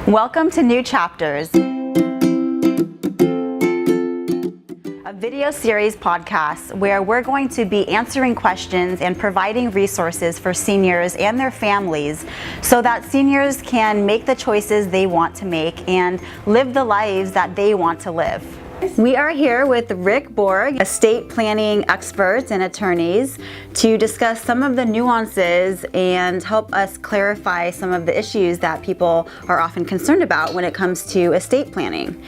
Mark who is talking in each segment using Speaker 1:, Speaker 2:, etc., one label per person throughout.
Speaker 1: Welcome to New Chapters, a video series podcast where we're going to be answering questions and providing resources for seniors and their families so that seniors can make the choices they want to make and live the lives that they want to live. We are here with Rick Borg, estate planning experts and attorneys, to discuss some of the nuances and help us clarify some of the issues that people are often concerned about when it comes to estate planning.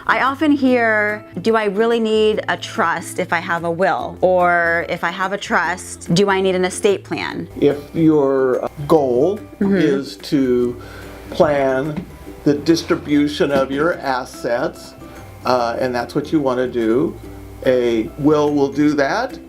Speaker 1: I often hear, do I really need a trust if I have a will? Or if I have a trust, do I need an estate plan?
Speaker 2: If your goal is to plan the distribution of your assets, and that's what you want to do, a will do that.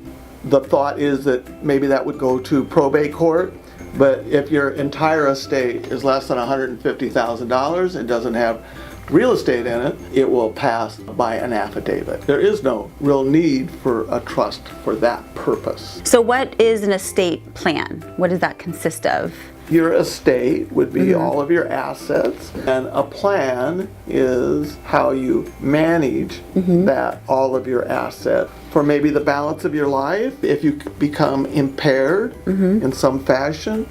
Speaker 2: The thought is that maybe that would go to probate court, but if your entire estate is less than $150,000 and doesn't have real estate in it, it will pass by an affidavit. There is no real need for a trust for that purpose.
Speaker 1: So what is an estate plan? What does that consist of?
Speaker 2: Your estate would be all of your assets, and a plan is how you manage that, all of your assets for maybe the balance of your life. If you become impaired in some fashion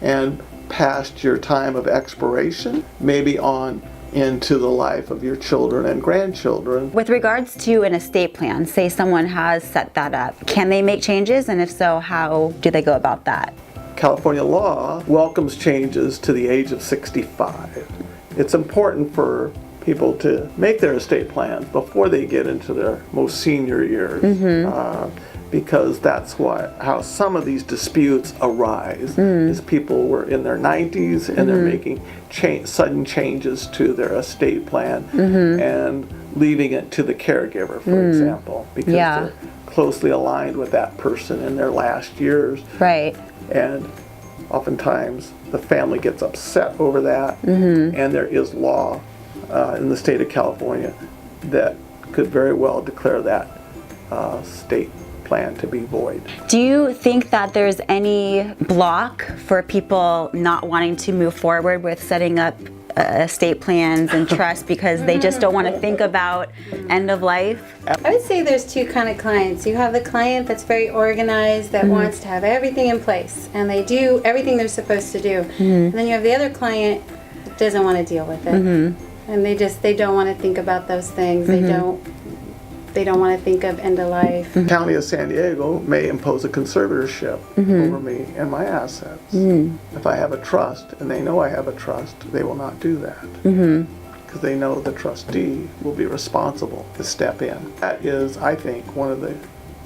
Speaker 2: and past your time of expiration, maybe on into the life of your children and grandchildren.
Speaker 1: With regards to an estate plan, say someone has set that up, can they make changes? And if so, how do they go about that?
Speaker 2: California law welcomes changes to the age of 65. It's important for people to make their estate plans before they get into their most senior years, because that's how some of these disputes arise, is people were in their 90s and they're making sudden changes to their estate plan and leaving it to the caregiver, for example, because they're closely aligned with that person in their last years.
Speaker 1: Right.
Speaker 2: And oftentimes the family gets upset over that, and there is law in the state of California that could very well declare that state plan to be void.
Speaker 1: Do you think that there's any block for people not wanting to move forward with setting up estate plans and trusts because they just don't want to think about end of life?
Speaker 3: I would say there's two kind of clients. You have the client that's very organized, that wants to have everything in place, and they do everything they're supposed to do. And then you have the other client that doesn't want to deal with it, and they don't want to think about those things. They don't want to think of end of life.
Speaker 2: The County of San Diego may impose a conservatorship over me and my assets. If I have a trust and they know I have a trust, they will not do that. Because they know the trustee will be responsible to step in. That is, I think, one of the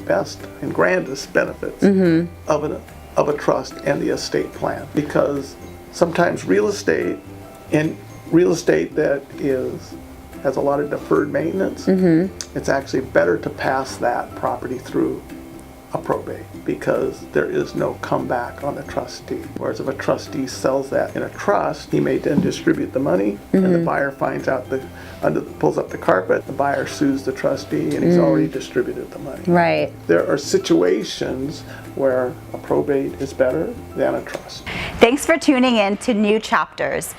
Speaker 2: best and grandest benefits of a trust and the estate plan. Because sometimes real estate that has a lot of deferred maintenance, it's actually better to pass that property through a probate because there is no comeback on the trustee. Whereas if a trustee sells that in a trust, he may then distribute the money, and the buyer finds out pulls up the carpet, the buyer sues the trustee, and he's already distributed the money.
Speaker 1: Right.
Speaker 2: There are situations where a probate is better than a trust.
Speaker 1: Thanks for tuning in to New Chapters.